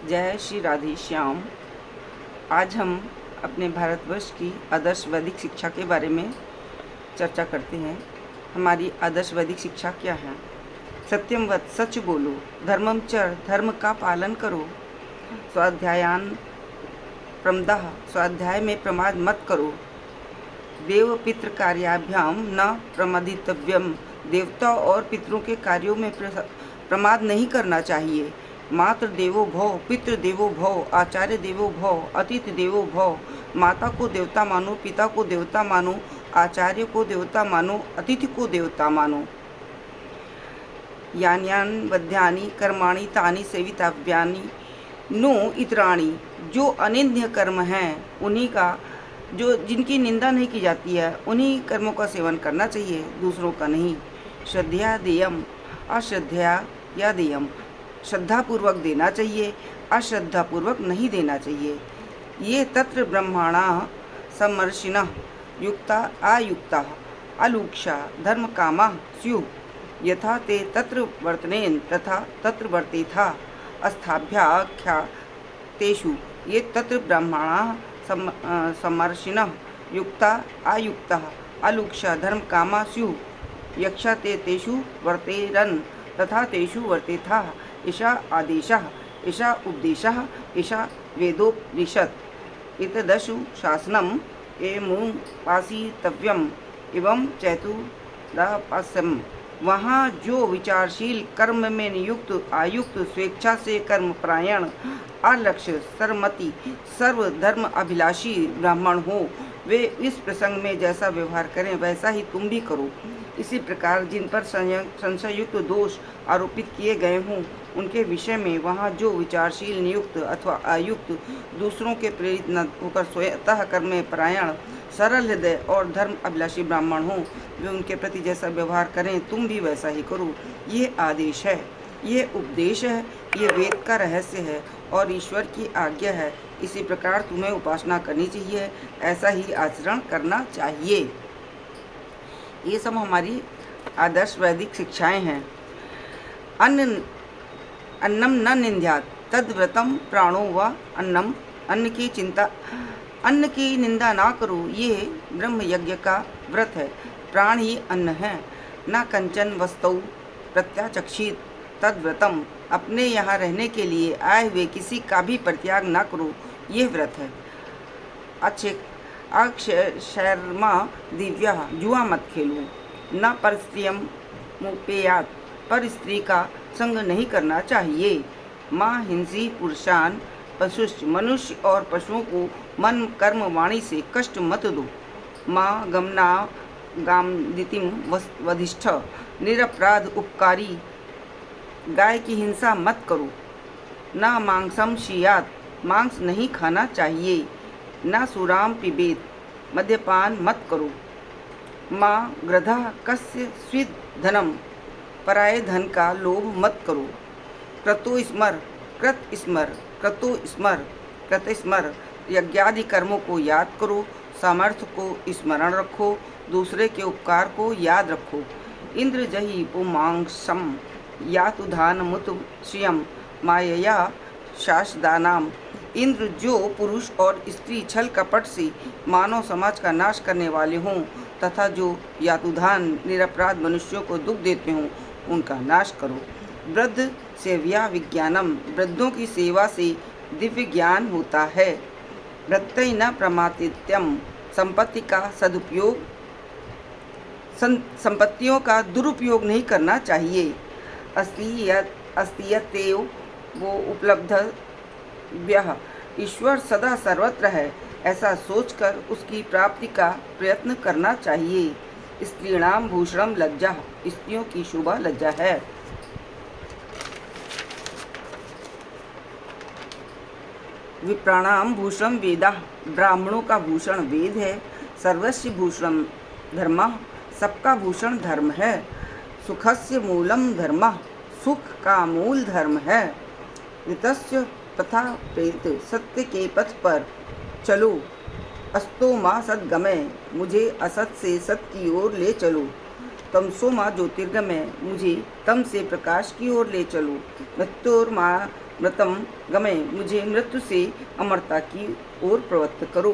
जय श्री राधे श्याम। आज हम अपने भारतवर्ष की आदर्श वैदिक शिक्षा के बारे में चर्चा करते हैं। हमारी आदर्श वैदिक शिक्षा क्या है? सत्यम वद, सच बोलो, धर्मम चर, धर्म का पालन करो, स्वाध्यायान प्रमदाह, स्वाध्याय में प्रमाद मत करो, देव पितृ कार्याभ्याम न प्रमदितव्यम, देवता और पितरों के कार्यों में प्रमाद नहीं करना चाहिए। मातृ देवो भव, पितृ देवो भव, आचार्य देवो भव, अतिथि देवो भव। माता को देवता मानो, पिता को देवता मानो, आचार्य को देवता मानो, अतिथि को देवता मानो। यान्यान वध्यानि कर्माणि तानि सेवितव्यानि नो इतराणि, जो अनिंद्य कर्म हैं उन्हीं का, जो जिनकी निंदा नहीं की जाती है, उन्हीं कर्मों का सेवन करना चाहिए, दूसरों का नहीं। श्रद्धया देयम, अश्रद्धया या देयम, श्रद्धापूर्वक देना चाहिए, अश्रद्धापूर्वक नहीं देना चाहिए। ये तत्र ब्रह्माणा समर्षिणः युक्ता आयुक्ता अलूक्षा धर्म कामा स्युः, यथा ते तत्र वर्तनेन तथा तत्र वर्तेथा अस्थाभ्याख्या तेषु। ये तत्र ब्रह्माणा समर्षिणः युक्ता आयुक्ता अलूक्षा धर्म कामा स्युः, यक्षा ते तेषु वर्तेरन् तथा तेषु वर्तेथा। ईशा आदेशः, ईशा उपदेशः, ईशा वेदोपनिषत्। एतदशु शासनम् एवं पासितव्यम् एवं चैतुरापास्यम्। वहाँ जो विचारशील, कर्म में नियुक्त, आयुक्त, स्वेच्छा से कर्मपरायण, अलक्ष्य, सर्वमति, सर्वधर्म अभिलाषी ब्राह्मण हो, वे इस प्रसंग में जैसा व्यवहार करें वैसा ही तुम भी करो। इसी प्रकार जिन पर संशययुक्त दोष आरोपित किए गए हों उनके विषय में वहाँ जो विचारशील, नियुक्त अथवा आयुक्त, दूसरों के प्रेरित न होकर स्वतः कर्म में परायण, सरल हृदय और धर्म अभिलाषी ब्राह्मण हों, वे उनके प्रति जैसा व्यवहार करें तुम भी वैसा ही करो। ये आदेश है, ये उपदेश है, ये वेद का रहस्य है और ईश्वर की आज्ञा है। इसी प्रकार तुम्हें उपासना करनी चाहिए, ऐसा ही आचरण करना चाहिए। ये सब हमारी आदर्श वैदिक शिक्षाएं हैं। अन्नम न निंद्यात् तद्व्रतम प्राणो व अन्नम, अन्न की चिंता, अन्न की निंदा ना करो, ये ब्रह्म यज्ञ का व्रत है। प्राण ही अन्न है। न कंचन वस्तु प्रत्याचक्षित तद्व्रतम, अपने यहाँ रहने के लिए आए हुए किसी का भी परित्याग न करो, ये व्रत है। अक्षरमा दिव्या, जुआ मत खेलो। न परस्त्रियम मुपेयात, पर स्त्री का संग नहीं करना चाहिए। माँ हिंसी पुरुषान पशुश्च, मनुष्य और पशुओं को मन कर्म वाणी से कष्ट मत दो। माँ गमना गामदितिम वधिष्ठ, निरपराध उपकारी गाय की हिंसा मत करो। न मांसम शियात, मांस नहीं खाना चाहिए। न सुराम पिबेत, मद्यपान मत करो। माँ गृधा कस्य स्विद धनम, पराये धन का लोभ मत करो। क्रतो स्मर, कृत स्मर, क्रतो स्मर, कृत स्मर, यज्ञादि कर्मों को याद करो, सामर्थ्य को स्मरण रखो, दूसरे के उपकार को याद रखो। इंद्र जहि पुमांसम यातुधान मुत श्रियम मायया शासदानाम, इंद्र जो पुरुष और स्त्री छल कपट से मानव समाज का नाश करने वाले हों तथा जो यातुधान निरपराध मनुष्यों को दुख देते हों उनका नाश करो। वृद्ध सेव्या विज्ञानम, वृद्धों की सेवा से दिव्य ज्ञान होता है। वृत्तै न प्रमातित्यम, संपत्ति का सदुपयोग, संपत्तियों का दुरुपयोग नहीं करना चाहिए। अस्तियतेव वो उपलब्ध व्यह, ईश्वर सदा सर्वत्र है, ऐसा सोचकर उसकी प्राप्ति का प्रयत्न करना चाहिए। स्त्रीणाम भूषणम लज्जा, स्त्रियों की शोभा लज्जा है। विप्राणाम भूषणम वेदा, ब्राह्मणों का भूषण वेद है। सर्वस्य भूषणम धर्मः, सबका भूषण धर्म है। सुखस्य मूलम धर्मः, सुख का मूल धर्म है। ऋतस्य तथा प्रेत, सत्य के पथ पर चलो। अस्तो माँ सद्गमय, मुझे असत से सत की ओर ले चलो। तमसो माँ ज्योतिर्गमय, मुझे तम से प्रकाश की ओर ले चलो। मृत्योर्मा मृतम गमय, मुझे मृत्यु से अमरता की ओर प्रवृत्त करो।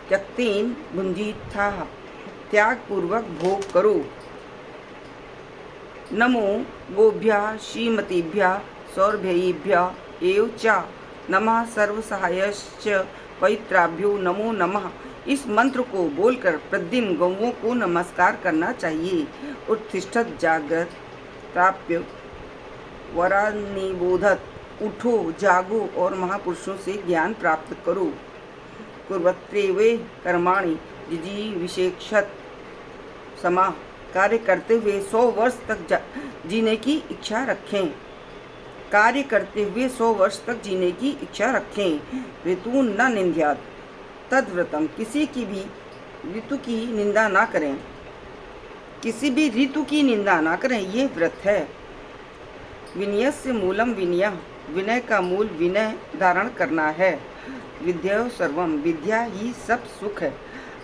त्यक्तेन भुंजीथा, त्याग पूर्वक भोग करो। नमो गोभ्यः श्रीमतीभ्यः सौरभ्येभ्यः एव च नमः सर्वसहायश्च पवित्राभ्यो नमो नमः। इस मंत्र को बोलकर प्रतिदिन गौओं को नमस्कार करना चाहिए। उत्तिष्ठत जागृत प्राप्य वरानिबोधत, उठो जागो और महापुरुषों से ज्ञान प्राप्त करो। कुर्वत्रेवे कर्माणि जिजीविषेक्षत समा, कार्य करते हुए 100 वर्ष तक जीने की इच्छा रखें। कार्य करते हुए 100 वर्ष तक जीने की इच्छा रखें। ऋतु न निंद्यात् तद्व्रतम, किसी की भी ऋतु की निंदा ना करें, किसी भी ऋतु की निंदा ना करें, ये व्रत है। विनयस्य मूलम विनय, विनय का मूल विनय धारण करना है। विद्या सर्वम, विद्या ही सब सुख है।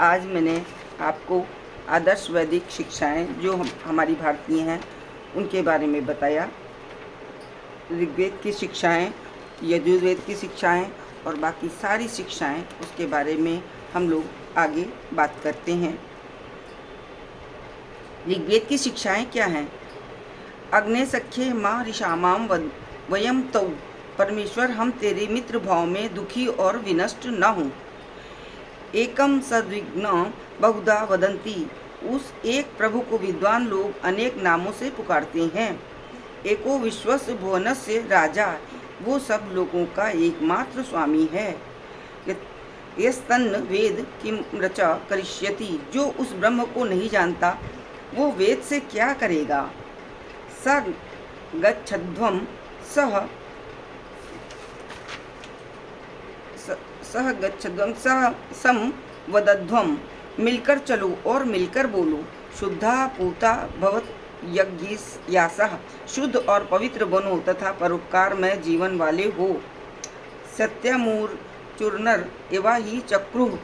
आज मैंने आपको आदर्श वैदिक शिक्षाएं जो हमारी भारतीय हैं उनके बारे में बताया। ऋग्वेद की शिक्षाएं, यजुर्वेद की शिक्षाएं और बाकी सारी शिक्षाएं, उसके बारे में हम लोग आगे बात करते हैं। ऋग्वेद की शिक्षाएं क्या हैं? अग्ने सख्ये माँ ऋषामाम वयम तौ, परमेश्वर हम तेरे मित्र भाव में दुखी और विनष्ट न हों। एकम सद्विघ्न बहुधा वदंती, उस एक प्रभु को विद्वान लोग अनेक नामों से पुकारते हैं। एको विश्वस्य भुवनस्य राजा, वो सब लोगों का एकमात्र स्वामी है। यस्तन्न वेद किम रचा करिष्यति, जो उस ब्रह्म को नहीं जानता वो वेद से क्या करेगा। स गच्छध्वम सह गच्छध्वम सह सम वदध्वम, मिलकर चलो और मिलकर बोलो। शुद्धा पूता भवत यज्ञयासः, शुद्ध और पवित्र बनो तथा परोपकार में जीवन वाले हो। सत्यमूर चूर्णर एवा ही चक्रुः,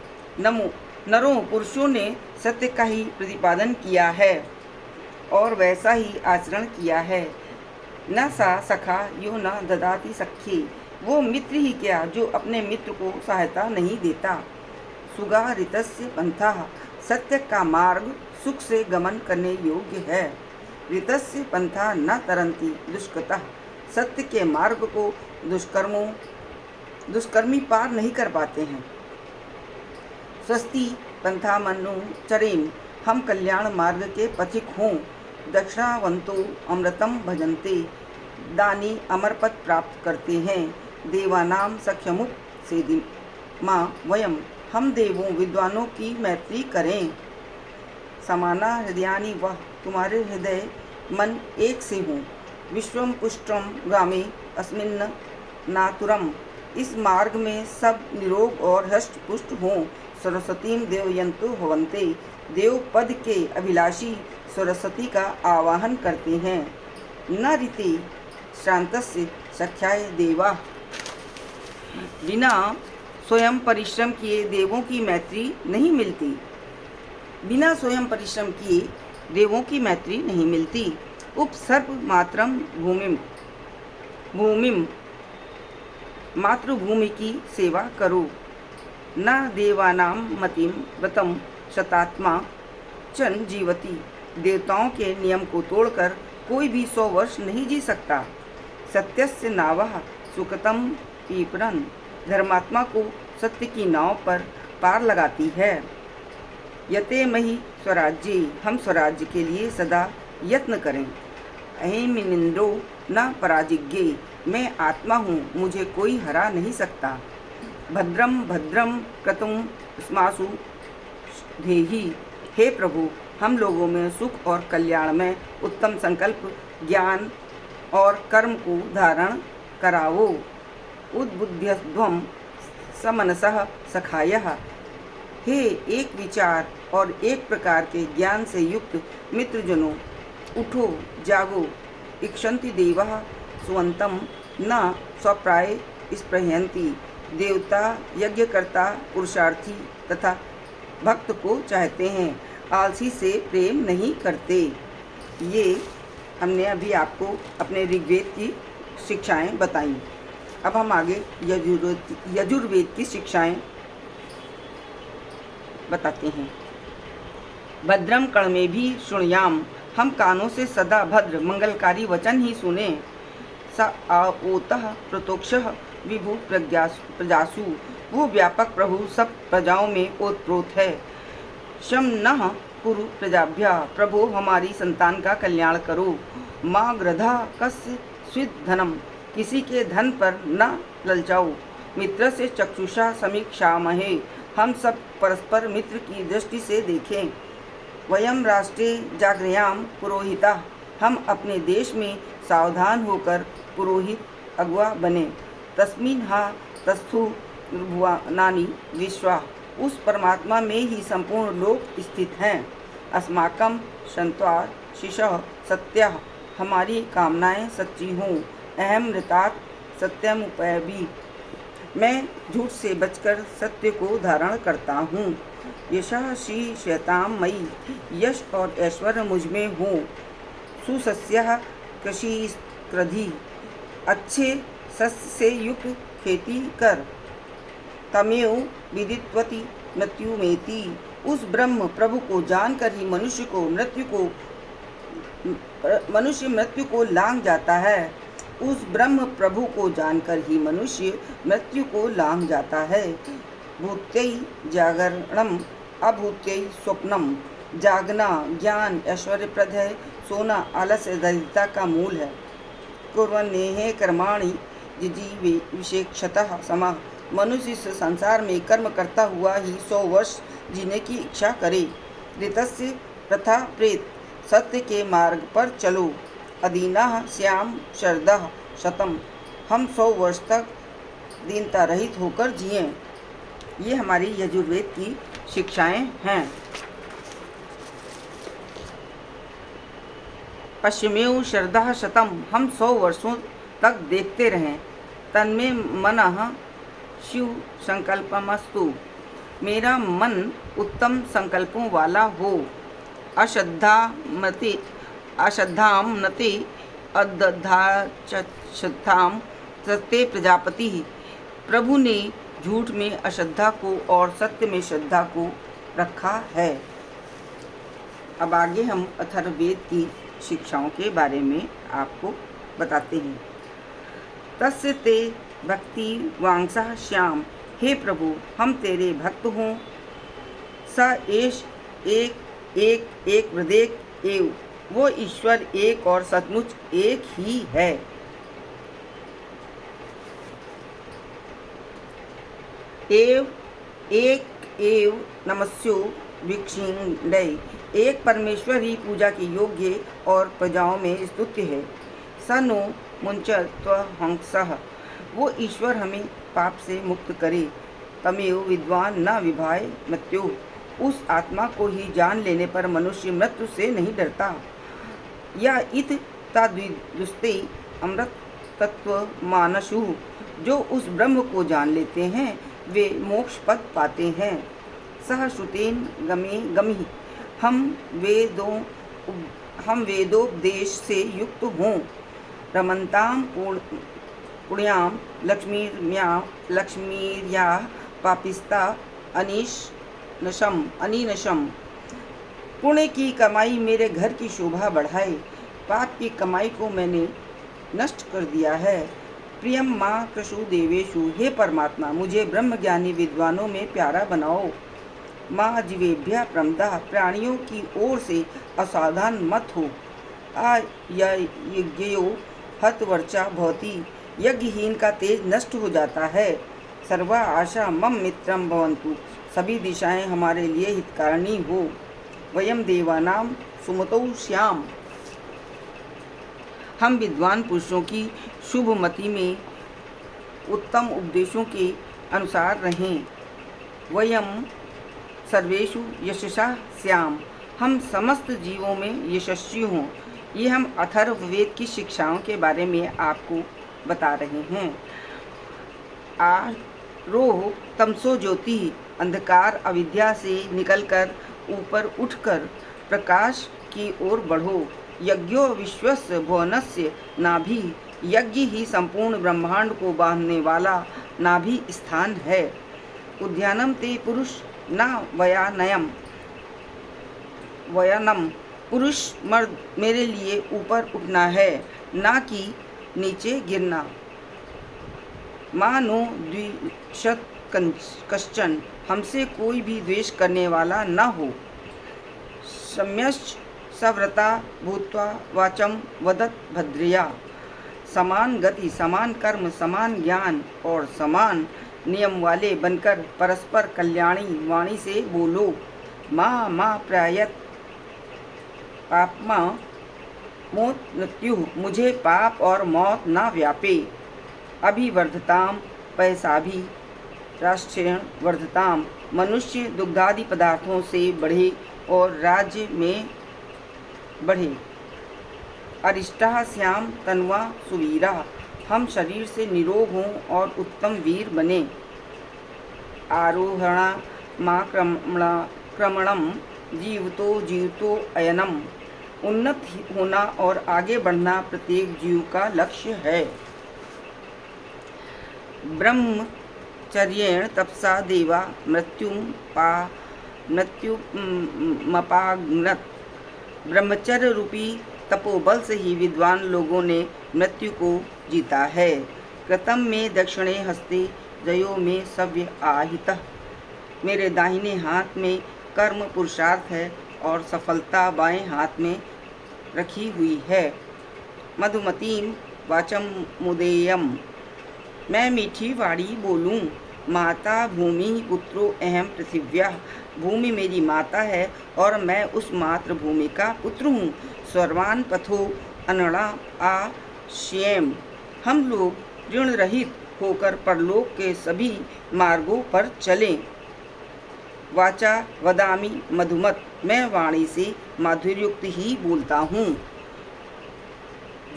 नरों पुरुषों ने सत्य का ही प्रतिपादन किया है और वैसा ही आचरण किया है। न सा सखा यो न ददाति सखी, वो मित्र ही क्या जो अपने मित्र को सहायता नहीं देता। सुगा ऋतस्य पंथः, सत्य का मार्ग सुख से गमन करने योग्य है। ऋतस्य पंथा न तरंती दुष्कृतः, सत्य के मार्ग को दुष्कर्मी पार नहीं कर पाते हैं। स्वस्ति पंथा मनु चरेम, हम कल्याण मार्ग के पथिक हों। दक्षिणावंतो अमृतम भजन्ते, दानी अमर पद प्राप्त करते हैं। देवानाम सख्यमुख से माँ वयम, हम देवों विद्वानों की मैत्री करें। समाना हृदयानि वह, तुम्हारे हृदय मन एक से हों। विश्वम पुष्टम ग्रामे अस्मिन् नातुरम, इस मार्ग में सब निरोग और हष्ट पुष्ट हों। सरस्वतीम देवयंतो भवन्ते, देव पद के अभिलाषी सरस्वती का आवाहन करते हैं। न रीति श्रांतस्य सख्याय देवा, बिना स्वयं परिश्रम किए देवों की मैत्री नहीं मिलती। बिना स्वयं परिश्रम किए देवों की मैत्री नहीं मिलती। उपसर्प मात्रम भूमिम, मातृभूमि की सेवा करो। न देवानाम मतिम व्रतम शतात्मा चन जीवती, देवताओं के नियम को तोड़कर कोई भी 100 वर्ष नहीं जी सकता। सत्यस्य नावः सुकृतम पीपरन, धर्मात्मा को सत्य की नाव पर पार लगाती है। यते मही स्वराज्ये, हम स्वराज्य के लिए सदा यत्न करें। अहिमिनिंद्रो न पराजिज्ञे, मैं आत्मा हूँ, मुझे कोई हरा नहीं सकता। भद्रम भद्रम क्रतुम स्मासु धेहि, हे प्रभु हम लोगों में सुख और कल्याण में उत्तम संकल्प, ज्ञान और कर्म को धारण करावो। उद्बुद्ध्यध्वम समनसः सखायः, हे एक विचार और एक प्रकार के ज्ञान से युक्त मित्रजनों, उठो जागो। इक्षन्ति देवाः सुवंतम न स्वप्राय स्पृहयन्ति, देवता यज्ञकर्ता पुरुषार्थी तथा भक्त को चाहते हैं, आलसी से प्रेम नहीं करते। ये हमने अभी आपको अपने ऋग्वेद की शिक्षाएं बताई। अब हम आगे यजुर्वेद की शिक्षाएं बताते हैं। भद्रम कर्णे भी शृणुयाम, हम कानों से सदा भद्र मंगलकारी वचन ही सुने। स आओतः प्रतोक्षः विभु प्रजासु, वो व्यापक प्रभु सब प्रजाओं में ओतप्रोत है। शम नः कुरु प्रजाभ्या, प्रभु हमारी संतान का कल्याण करो। माँ ग्रधा कस्य स्विद धनम, किसी के धन पर न ललचाओ। मित्र से चक्षुषा समीक्षामहे, हम सब परस्पर मित्र की दृष्टि से देखें। वयम राष्ट्रे जागृयाम पुरोहिता, हम अपने देश में सावधान होकर पुरोहित अगुआ बने। तस्मिन् हा तस्थु भुवनानि विश्वा, उस परमात्मा में ही संपूर्ण लोक स्थित हैं। अस्माकं संत्वार शिशः सत्यः, हमारी कामनाएं सच्ची हों। अहम ऋतात् सत्यमुपैमि, मैं झूठ से बचकर सत्य को धारण करता हूँ। यशः श्री श्वेताम मयि, यश और ऐश्वर्य मुझ में हो। सुसस्यः कृषि कृधि, अच्छे सस्य से युक्त खेती कर। तमेव विदित्वति मृत्युमेति, उस ब्रह्म प्रभु को जानकर ही मनुष्य मृत्यु को लांघ जाता है। उस ब्रह्म प्रभु को जानकर ही मनुष्य मृत्यु को लांघ जाता है। भूत्यै जागरणम अभूत्यै स्वप्नम, जागना ज्ञान ऐश्वर्यप्रद है, सोना आलस्य दरिद्रता का मूल है। कुर्वन्नेह कर्माणि जिजीवे विशेषतः समः, मनुष्य इस संसार में कर्म करता हुआ ही 100 वर्ष जीने की इच्छा करे। ऋतस्य प्रथा प्रेत, सत्य के मार्ग पर चलो। अदीनाः श्याम शरदः शतम, हम 100 वर्ष तक दीनता रहित होकर जिएं। ये हमारी यजुर्वेद की शिक्षाएं हैं। पश्चिमेव शरदः शतम, हम 100 वर्षों तक देखते रहें। तन्मे मनः शिव संकल्पमस्तु, मेरा मन उत्तम संकल्पों वाला हो। अश्रद्धाम नते अदधाश्रद्धाम सत्य प्रजापति, प्रभु ने झूठ में अश्रद्धा को और सत्य में श्रद्धा को रखा है। अब आगे हम अथर्ववेद की शिक्षाओं के बारे में आपको बताते हैं। तस्य ते भक्ति वांसः श्याम, हे प्रभु हम तेरे भक्त हों। स एष एक हृदय एव, वो ईश्वर एक और सचमुच एक ही है। एव नमस्यो वीक्षिण्डै, एक परमेश्वर ही पूजा के योग्य और प्रजाओं में स्तुत्य है। स नो मुञ्चत्वहंसः, वो ईश्वर हमें पाप से मुक्त करे। तमेव विद्वान न विभाय मृत्यु, उस आत्मा को ही जान लेने पर मनुष्य मृत्यु से नहीं डरता। या इत ताद्विदुस्ते अमृत तत्व मानसु, जो उस ब्रह्म को जान लेते हैं वे मोक्ष पद पाते हैं। सह श्रुतेन गमी, हम वेदोपदेश से युक्त हों। रमन्ताम पुण्याम लक्ष्मीर्या पापिस्ता अनीनशम, पुण्य की कमाई मेरे घर की शोभा बढ़ाए, पाप की कमाई को मैंने नष्ट कर दिया है। प्रियम माँ कृषु देवेशु, हे परमात्मा मुझे ब्रह्मज्ञानी विद्वानों में प्यारा बनाओ। माँ जीवेभ्य प्रमदा, प्राणियों की ओर से असावधान मत हो। यज्ञयो हतवर्चा भवति, यज्ञहीन का तेज नष्ट हो जाता है। सर्वा आशा मम मित्रम भवन्तु, सभी दिशाएं हमारे लिए हितकारिणी हो। वयम देवानाम सुमतौ श्याम, हम विद्वान पुरुषों की शुभ मति में उत्तम उपदेशों के अनुसार रहें। वयम सर्वेषु यशसा श्याम, हम समस्त जीवों में यशस्वी हों। ये हम अथर्ववेद की शिक्षाओं के बारे में आपको बता रहे हैं। आरोह तमसो ज्योति, अंधकार अविद्या से निकलकर ऊपर उठकर प्रकाश की ओर बढ़ो। यज्ञो विश्वस्य भुवनस्य नाभि, यज्ञ ही संपूर्ण ब्रह्मांड को बांधने वाला नाभि स्थान है। उद्यानम ते पुरुष न वयानम, पुरुष मर्द मेरे लिए ऊपर उठना है, ना कि नीचे गिरना। मानो द्विषत कश्चन, हमसे कोई भी द्वेष करने वाला न हो। सम्यश्च सव्रता भूत्वा वाचम वदत भद्रया, समान गति, समान कर्म, समान ज्ञान और समान नियम वाले बनकर परस्पर कल्याणी वाणी से बोलो। माँ माँ प्रायत पापमा मोत मृत्यु, मुझे पाप और मौत ना व्यापे। अभिवर्धताम पैसाभी राष्ट्रेण वर्धताम, मनुष्य दुग्धादि पदार्थों से बढ़े और राज्य में बढ़े। अरिष्टा श्याम तन्वा सुवीरा, हम शरीर से निरोग हों और उत्तम वीर बने। आरोहणा माँ क्रमणम जीवतो अयनम, उन्नत होना और आगे बढ़ना प्रत्येक जीव का लक्ष्य है। ब्रह्मचर्येण तपसा देवा मृत्युमपाग्नत, ब्रह्मचर्य रूपी तपोबल से ही विद्वान लोगों ने मृत्यु को जीता है। कृतम में दक्षिणे हस्ते जयो में सव्य आहितः, मेरे दाहिने हाथ में कर्म पुरुषार्थ है और सफलता बाएं हाथ में रखी हुई है। मधुमतीम वाचम मुदेयम, मैं मीठी वाणी बोलूं। माता भूमि पुत्रो अहम पृथिव्या, भूमि मेरी माता है और मैं उस मातृभूमि का पुत्र हूँ। सर्वान पथो अनड़ा आ श्येम, हम लोग ऋण रहित होकर परलोक के सभी मार्गों पर चलें। वाचा वदामि मधुमत, मैं वाणी से माधुर्युक्त ही बोलता हूँ।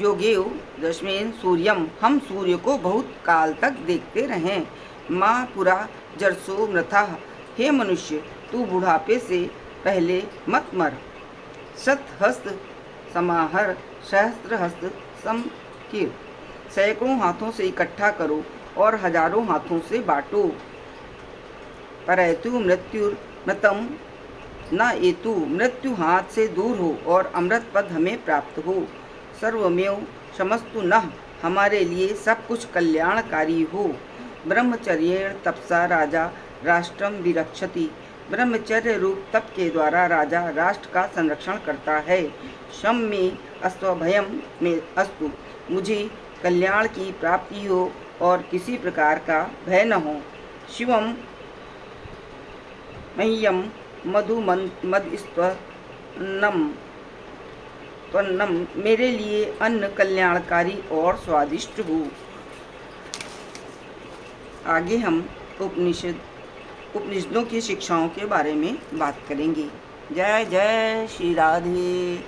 योगेव दशमेन सूर्यम, हम सूर्य को बहुत काल तक देखते रहें। माँ पुरा जरसो मृथा, हे मनुष्य तू बुढ़ापे से पहले मत मर। शतहस्त समाहर सहस्त्रहस्त समकीर, सैकड़ों हाथों से इकट्ठा करो और हजारों हाथों से बांटो। परैतु मृत्युर्मृतम न एतु, मृत्यु हाथ से दूर हो और अमृत पद हमें प्राप्त हो। सर्वमेव समस्तु नः, हमारे लिए सब कुछ कल्याणकारी हो। ब्रह्मचर्येण तपसा राजा राष्ट्रम विरक्षति, ब्रह्मचर्य रूप तप के द्वारा राजा राष्ट्र का संरक्षण करता है। शम में अस्त्वभयम में अस्तु, मुझे कल्याण की प्राप्ति हो और किसी प्रकार का भय न हो। शिवम मह्यम त्वन्नम, मेरे लिए अन्न कल्याणकारी और स्वादिष्ट हो। आगे हम उपनिषदों की शिक्षाओं के बारे में बात करेंगे। जय जय श्री राधे।